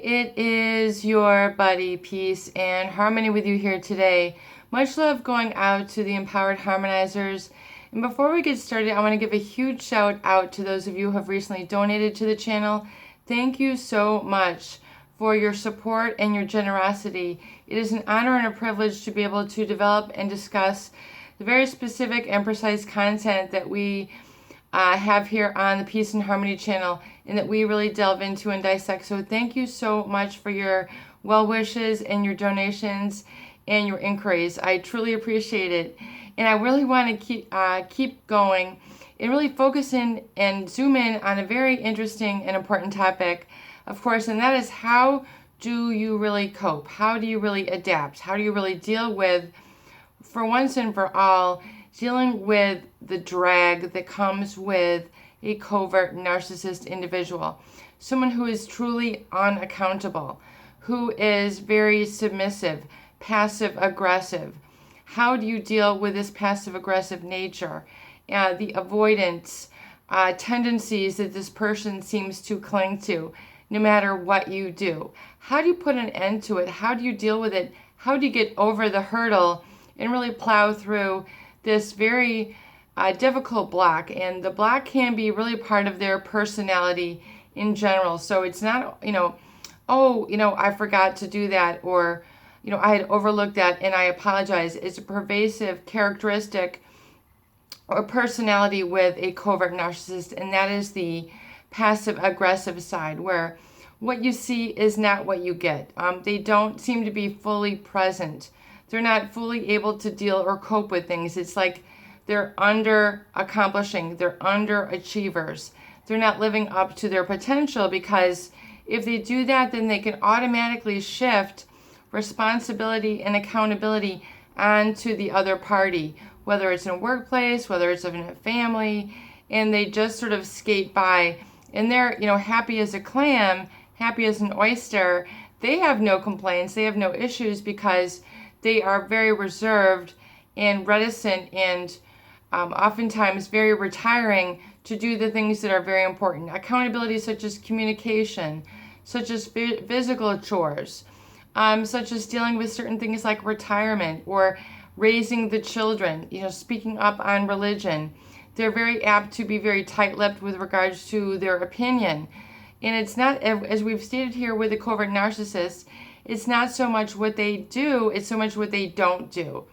it is your buddy, Peace and Harmony with you here today. Much love going out to the Empowered Harmonizers. And before we get started, I want to give a huge shout out to those of you who have recently donated to the channel. Thank you so much for your support and your generosity. It is an honor and a privilege to be able to develop and discuss the very specific and precise content that we have here on the Peace and Harmony channel, and that we really delve into and dissect. So thank you so much for your well wishes and your donations and your inquiries. I truly appreciate it, and I really want to keep going and really focus in and zoom in on a very interesting and important topic, of course, and that is, how do you really cope? How do you really adapt? How do you really deal with, for once and for all, dealing with the drag that comes with a covert narcissist individual, someone who is truly unaccountable, who is very submissive, passive aggressive. How do you deal with this passive aggressive nature, the avoidance tendencies that this person seems to cling to no matter what you do? How do you put an end to it? How do you deal with it? How do you get over the hurdle and really plow through this very difficult block? And the block can be really part of their personality in general. So it's not, I forgot to do that, or, I had overlooked that and I apologize. It's a pervasive characteristic or personality with a covert narcissist, and that is the passive aggressive side, where what you see is not what you get. They don't seem to be fully present. They're not fully able to deal or cope with things. It's like they're under accomplishing. They're underachievers. They're not living up to their potential, because if they do that, then they can automatically shift responsibility and accountability onto the other party, whether it's in a workplace, whether it's in a family, and they just sort of skate by. And they're, happy as a clam, happy as an oyster. They have no complaints. They have no issues, because they are very reserved and reticent, and oftentimes very retiring to do the things that are very important. Accountability such as communication, such as physical chores, such as dealing with certain things like retirement or raising the children, speaking up on religion. They're very apt to be very tight-lipped with regards to their opinion. And it's not, as we've stated here with the covert narcissist, it's not so much what they do, it's so much what they don't do.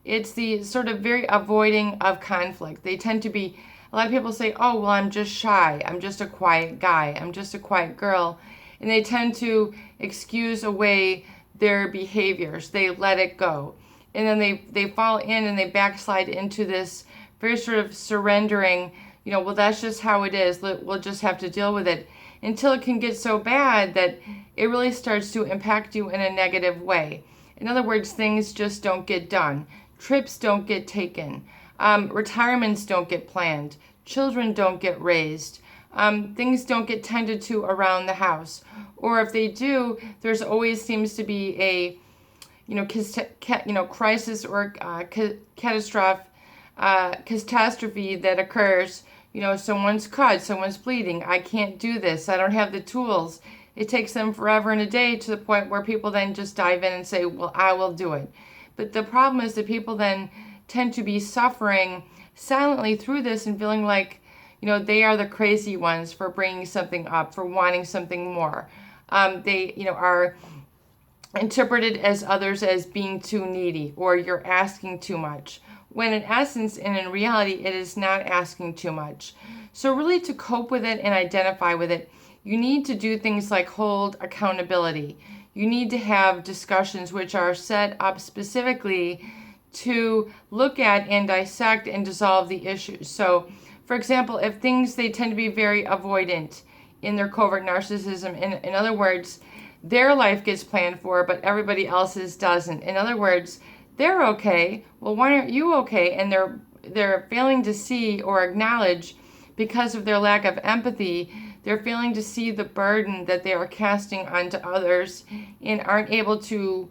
It's the sort of very avoiding of conflict. They tend to be, a lot of people say, oh, well, I'm just shy. I'm just a quiet guy. I'm just a quiet girl. And they tend to excuse away their behaviors. They let it go. And then they fall in and they backslide into this very sort of surrendering, well, that's just how it is. We'll just have to deal with it, until it can get so bad that it really starts to impact you in a negative way. In other words, things just don't get done. Trips don't get taken. Retirements don't get planned. Children don't get raised. Things don't get tended to around the house. Or if they do, there's always seems to be a, crisis or catastrophe that occurs. Someone's cut, someone's bleeding. I can't do this. I don't have the tools. It takes them forever and a day, to the point where people then just dive in and say, well, I will do it. But the problem is that people then tend to be suffering silently through this and feeling like, they are the crazy ones for bringing something up, for wanting something more. They, are interpreted as others as being too needy, or you're asking too much, when in essence and in reality, it is not asking too much. So really, to cope with it and identify with it, you need to do things like hold accountability. You need to have discussions which are set up specifically to look at and dissect and dissolve the issues. So, for example, if they tend to be very avoidant in their covert narcissism, in other words, their life gets planned for, but everybody else's doesn't. In other words, they're okay. Well, why aren't you okay? And they're failing to see or acknowledge, because of their lack of empathy, they're failing to see the burden that they are casting onto others, and aren't able to,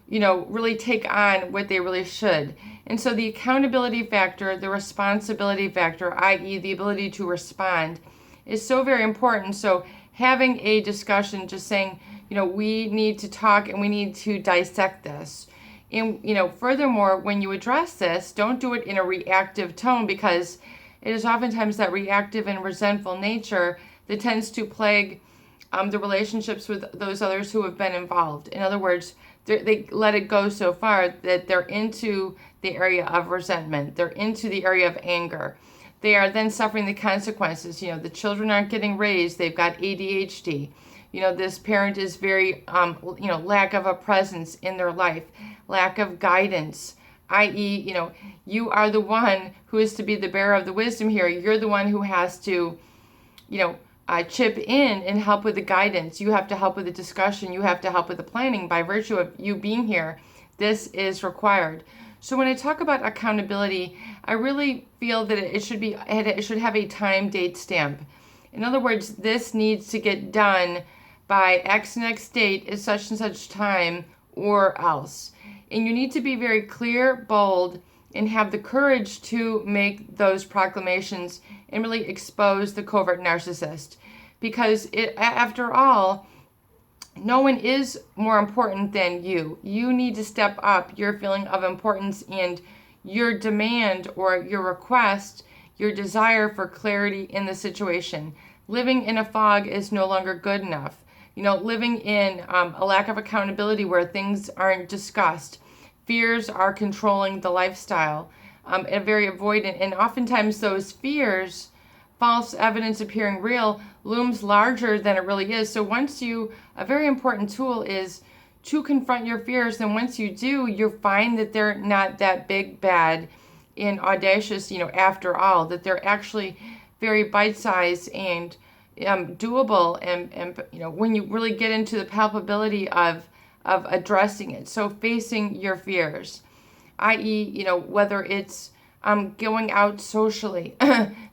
really take on what they really should. And so the accountability factor, the responsibility factor, i.e. the ability to respond, is so very important. So having a discussion, just saying, we need to talk and we need to dissect this. And, furthermore, when you address this, don't do it in a reactive tone, because it is oftentimes that reactive and resentful nature that tends to plague the relationships with those others who have been involved. In other words, they let it go so far that they're into the area of resentment. They're into the area of anger. They are then suffering the consequences. The children aren't getting raised. They've got ADHD. This parent is very, lack of a presence in their life, lack of guidance, i.e., you are the one who is to be the bearer of the wisdom here. You're the one who has to, chip in and help with the guidance. You have to help with the discussion. You have to help with the planning. By virtue of you being here, this is required. So when I talk about accountability, I really feel that it should have a time date stamp. In other words, this needs to get done by X and X date at such and such time or else. And you need to be very clear, bold, and have the courage to make those proclamations and really expose the covert narcissist. Because after all, no one is more important than you. You need to step up your feeling of importance and your demand or your request, your desire for clarity in the situation. Living in a fog is no longer good enough. Living in a lack of accountability where things aren't discussed. Fears are controlling the lifestyle, and very avoidant. And oftentimes those fears, false evidence appearing real, looms larger than it really is. So a very important tool is to confront your fears. And once you do, you'll find that they're not that big, bad, and audacious, after all, that they're actually very bite-sized and doable. And when you really get into the palpability of addressing it. So facing your fears, i.e., whether it's going out socially.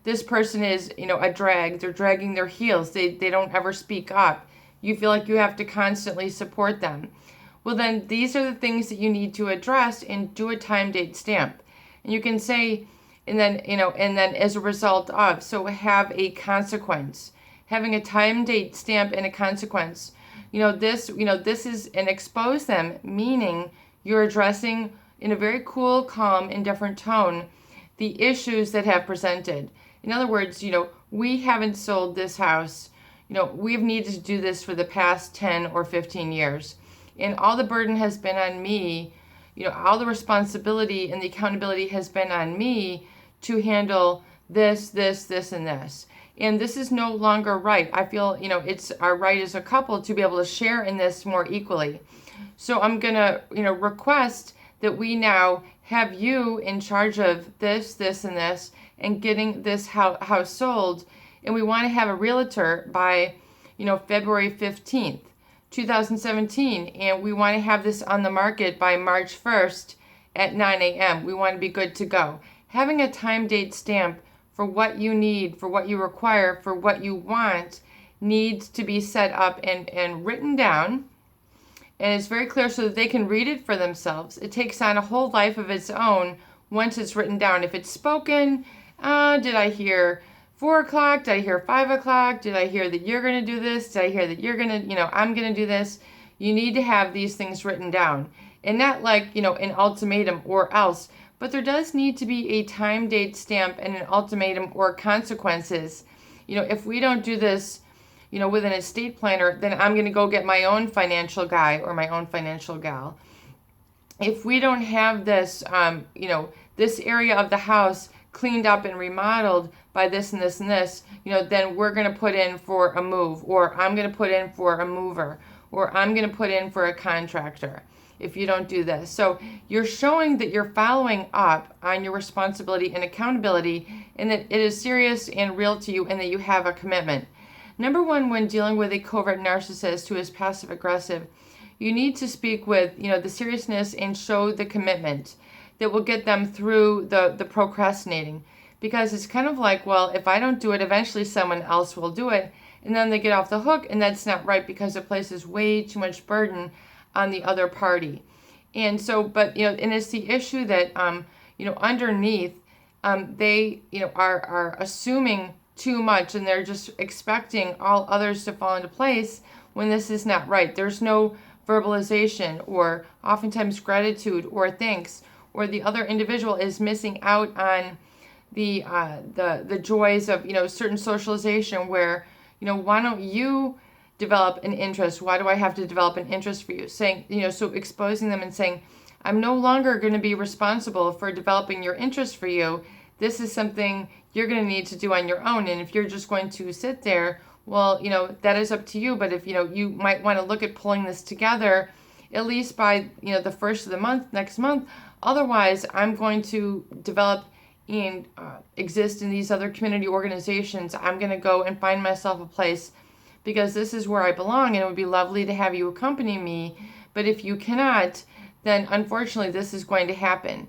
This person is, a drag. They're dragging their heels. They don't ever speak up. You feel like you have to constantly support them. Well, then these are the things that you need to address and do a time date stamp. And you can say, and then as a result of, so have a consequence. Having a time date stamp and a consequence. This is an expose them, meaning you're addressing in a very cool, calm, indifferent tone the issues that have presented. In other words, we haven't sold this house. We've needed to do this for the past 10 or 15 years. And all the burden has been on me. All the responsibility and the accountability has been on me to handle this, and this. And this is no longer right. I feel, it's our right as a couple to be able to share in this more equally. So I'm going to, request that we now have you in charge of this, and this, and getting this house sold. And we want to have a realtor by, February 15th, 2017. And we want to have this on the market by March 1st at 9 a.m. We want to be good to go. Having a time date stamp for what you need, for what you require, for what you want, needs to be set up and written down. And it's very clear so that they can read it for themselves. It takes on a whole life of its own once it's written down. If it's spoken, did I hear 4 o'clock? Did I hear 5 o'clock? Did I hear that you're going to do this? Did I hear that you're going to, I'm going to do this? You need to have these things written down. And not like, an ultimatum or else. But there does need to be a time date stamp and an ultimatum or consequences. If we don't do this, with an estate planner, then I'm going to go get my own financial guy or my own financial gal. If we don't have this, this area of the house cleaned up and remodeled by this and this and this, then we're going to put in for a move, or I'm going to put in for a mover, or I'm going to put in for a contractor. If you don't do this. So you're showing that you're following up on your responsibility and accountability, and that it is serious and real to you, and that you have a commitment. Number one, when dealing with a covert narcissist who is passive aggressive, you need to speak with, the seriousness and show the commitment that will get them through the procrastinating. Because it's kind of like, well, if I don't do it, eventually someone else will do it. And then they get off the hook, and that's not right, because it places way too much burden on the other party. And so, but, and it's the issue that, underneath, they, are assuming too much, and they're just expecting all others to fall into place, when this is not right. There's no verbalization or oftentimes gratitude or thanks, or the other individual is missing out on the joys of certain socialization where why don't you develop an interest? Why do I have to develop an interest for you? Saying so exposing them and saying, I'm no longer going to be responsible for developing your interest for you. This is something you're going to need to do on your own. And if you're just going to sit there, well, that is up to you. But if, you might want to look at pulling this together, at least by, the first of the month, next month. Otherwise, I'm going to develop and exist in these other community organizations. I'm going to go and find myself a place because this is where I belong. And it would be lovely to have you accompany me. But if you cannot, then unfortunately this is going to happen.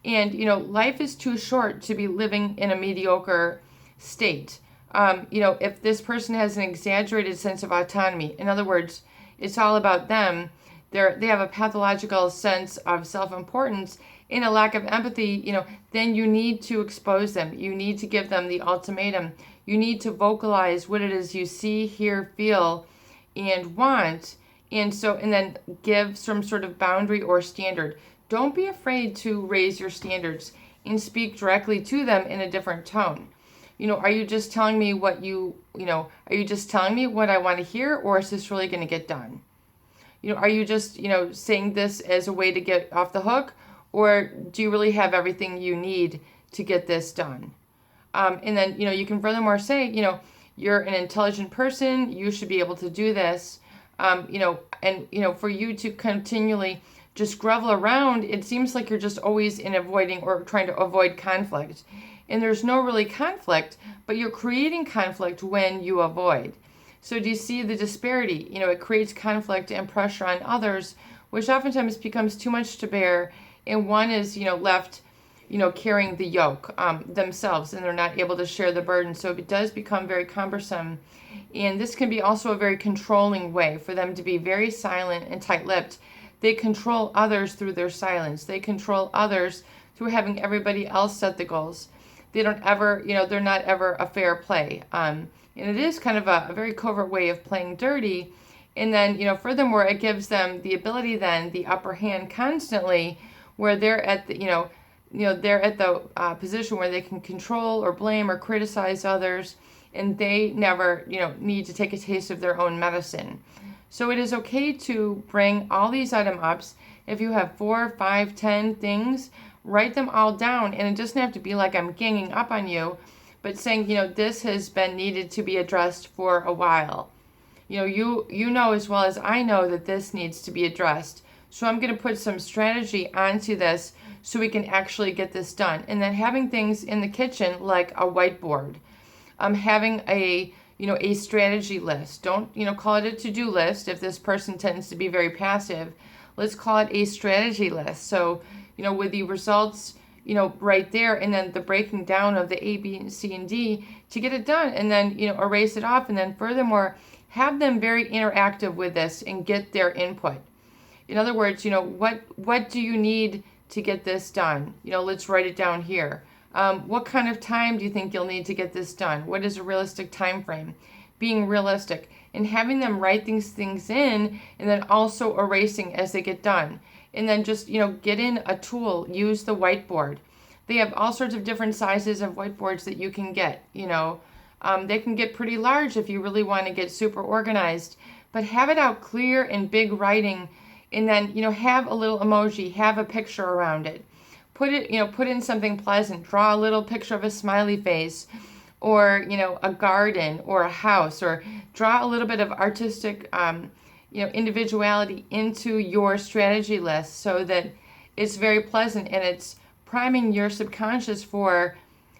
And, life is too short to be living in a mediocre state. If this person has an exaggerated sense of autonomy, in other words, it's all about them, they have a pathological sense of self-importance and a lack of empathy, then you need to expose them. You need to give them the ultimatum. You need to vocalize what it is you see, hear, feel, and want. And then give some sort of boundary or standard. Don't be afraid to raise your standards and speak directly to them in a different tone. Are you just telling me are you just telling me what I want to hear, or is this really going to get done? Are you just, saying this as a way to get off the hook, or do you really have everything you need to get this done? And then, you can furthermore say, you're an intelligent person, you should be able to do this. For you to continually just grovel around, it seems like you're just always in avoiding or trying to avoid conflict. And there's no really conflict, but you're creating conflict when you avoid. So do you see the disparity? It creates conflict and pressure on others, which oftentimes becomes too much to bear. And one is, left, carrying the yoke themselves, and they're not able to share the burden. So it does become very cumbersome. And this can be also a very controlling way for them to be very silent and tight-lipped. They control others through their silence. They control others through having everybody else set the goals. They don't ever, they're not ever a fair play. And it is kind of a very covert way of playing dirty. And then, furthermore, it gives them the ability then, the upper hand constantly, where they're at the, they're at the position where they can control or blame or criticize others, and they never, need to take a taste of their own medicine. So it is okay to bring all these item ups. If you have 4, 5, 10 things, write them all down, and it doesn't have to be like I'm ganging up on you, but saying, this has been needed to be addressed for a while. You know as well as I know that this needs to be addressed. So I'm going to put some strategy onto this so we can actually get this done. And then having things in the kitchen like a whiteboard, having a strategy list. Don't call it a to-do list if this person tends to be very passive. Let's call it a strategy list. So with the results right there, and then the breaking down of the A, B, C, and D to get it done, and then erase it off, and then furthermore have them very interactive with this and get their input. In other words, what do you need to get this done? Let's write it down here. What kind of time do you think you'll need to get this done? What is a realistic time frame? Being realistic and having them write these things in, and then also erasing as they get done. And then just, get in a tool, use the whiteboard. They have all sorts of different sizes of whiteboards that you can get, they can get pretty large if you really want to get super organized, but have it out clear in big writing, and then, have a little emoji, have a picture around it. Put in something pleasant, draw a little picture of a smiley face, or, a garden or a house, or draw a little bit of artistic, individuality into your strategy list so that it's very pleasant and it's priming your subconscious for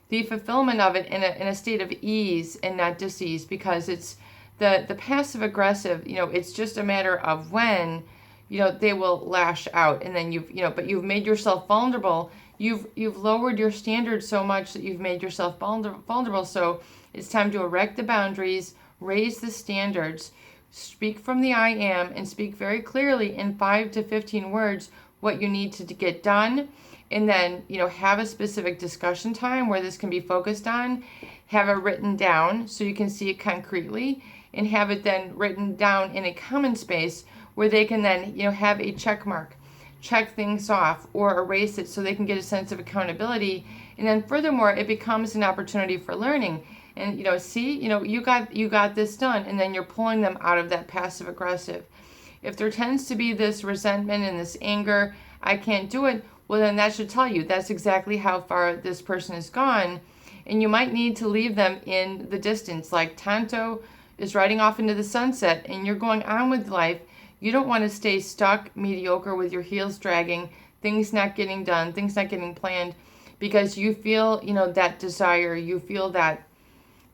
the fulfillment of it in a state of ease and not dis-ease, because it's the passive aggressive, it's just a matter of when, they will lash out, and then but you've made yourself vulnerable. You've lowered your standards so much that you've made yourself vulnerable. So it's time to erect the boundaries, raise the standards, speak from the I am, and speak very clearly in 5 to 15 words what you need to get done. And then, have a specific discussion time where this can be focused on. Have it written down so you can see it concretely. and have it then written down in a common space where they can then, have a check mark, check things off, or erase it so they can get a sense of accountability. And then furthermore, it becomes an opportunity for learning. And, you got this done, and then you're pulling them out of that passive aggressive. If there tends to be this resentment and this anger, I can't do it, well, then that should tell you that's exactly how far this person has gone. And you might need to leave them in the distance. Like Tonto is riding off into the sunset and you're going on with life. You don't want to stay stuck, mediocre, with your heels dragging, things not getting done, things not getting planned, because you feel, that desire, you feel that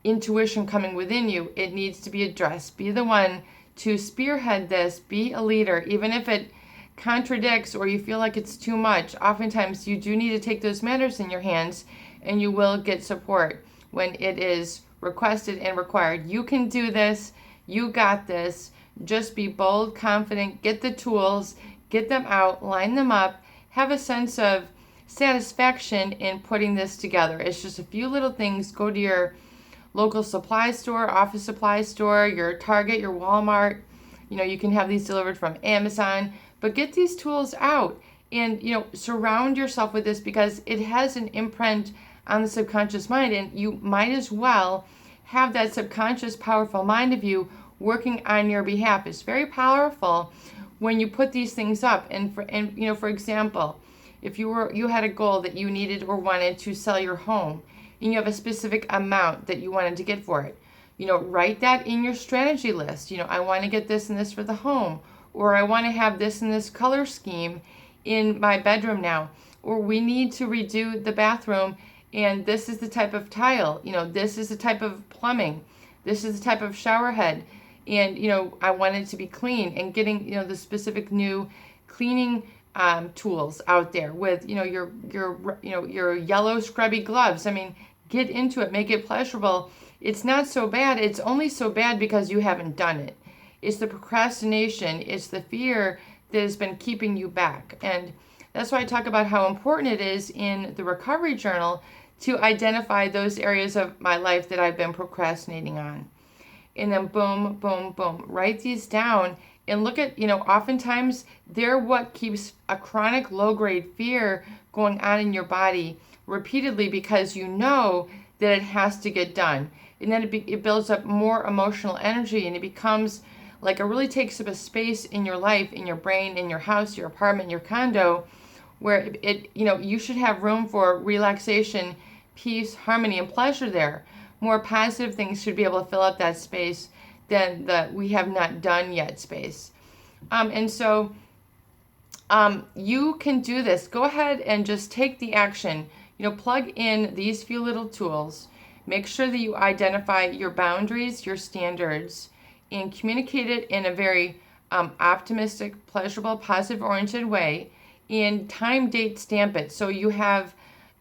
intuition coming within you. It needs to be addressed. Be the one to spearhead this. Be a leader, even if it contradicts or you feel like it's too much. Oftentimes you do need to take those matters in your hands, and you will get support when it is requested and required. You can do this. You got this. Just be bold, confident, get the tools, get them out, line them up, have a sense of satisfaction in putting this together. It's just a few little things. Go to your local supply store, office supply store, your Target, your Walmart. You can have these delivered from Amazon, but get these tools out and, surround yourself with this, because it has an imprint on the subconscious mind, and you might as well have that subconscious powerful mind of you working on your behalf. It's very powerful when you put these things up. And for example, if you had a goal that you needed or wanted to sell your home, and you have a specific amount that you wanted to get for it, write that in your strategy list. I want to get this and this for the home, or I want to have this and this color scheme in my bedroom now, or we need to redo the bathroom, and this is the type of tile, this is the type of plumbing, this is the type of shower head, and I want it to be clean, and getting the specific new cleaning tools out there with your yellow scrubby gloves. Get into it, make it pleasurable. It's not so bad. It's only so bad because you haven't done it. It's the procrastination, it's the fear that has been keeping you back. And that's why I talk about how important it is in the recovery journal to identify those areas of my life that I've been procrastinating on. And then boom, boom, boom, write these down and look at, oftentimes they're what keeps a chronic low-grade fear going on in your body repeatedly, because that it has to get done. And then it builds up more emotional energy, and it becomes like it really takes up a space in your life, in your brain, in your house, your apartment, your condo, where you should have room for relaxation, peace, harmony, and pleasure there. More positive things should be able to fill up that space than the we have not done yet space. And so you can do this. Go ahead and just take the action. Plug in these few little tools. Make sure that you identify your boundaries, your standards, and communicate it in a very optimistic, pleasurable, positive-oriented way. And time, date, stamp it. So you have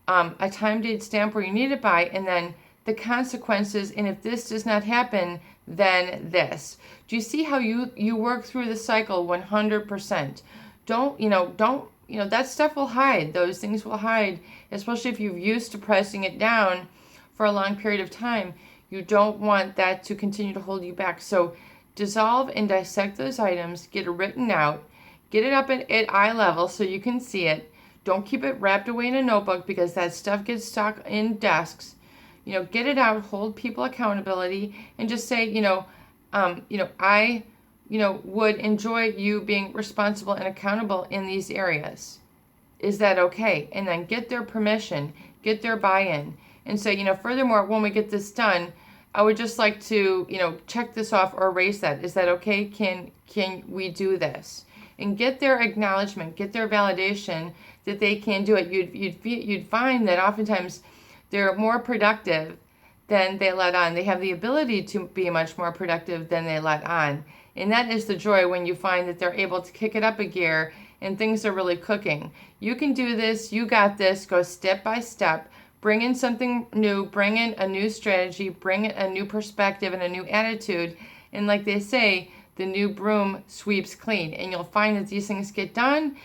a time, date stamp where you need it by, and then the consequences. And if this does not happen, then this. Do you see how you work through the cycle 100%? Don't that stuff will hide. Those things will hide, especially if you've used to pressing it down for a long period of time. You don't want that to continue to hold you back. So dissolve and dissect those items, get it written out, get it up at eye level so you can see it. Don't keep it wrapped away in a notebook, because that stuff gets stuck in desks. Get it out, hold people accountability, and just say, I would enjoy you being responsible and accountable in these areas. Is that okay? And then get their permission, get their buy-in, and say, furthermore, when we get this done, I would just like to, check this off or erase that. Is that okay? Can we do this? And get their acknowledgement, get their validation that they can do it. You'd find that oftentimes they're more productive than they let on. They have the ability to be much more productive than they let on. And that is the joy, when you find that they're able to kick it up a gear and things are really cooking. You can do this. You got this. Go step by step. Bring in something new. Bring in a new strategy. Bring in a new perspective and a new attitude. And like they say, the new broom sweeps clean. And you'll find that these things get done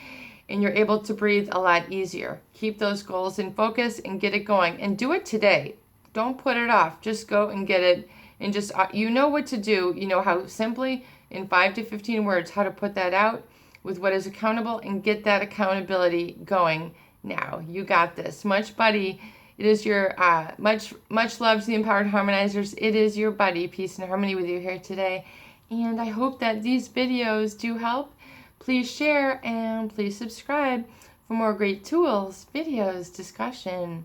and you're able to breathe a lot easier. Keep those goals in focus and get it going. And do it today. Don't put it off. Just go and get it and just, you know what to do. You know how simply, in 5 to 15 words, how to put that out with what is accountable and get that accountability going now. You got this. Much buddy. It is your, much love to the Empowered Harmonizers. It is your buddy, Peace and Harmony, with you here today. And I hope that these videos do help. Please share and please subscribe for more great tools, videos, discussion,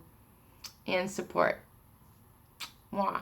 and support. Mwah.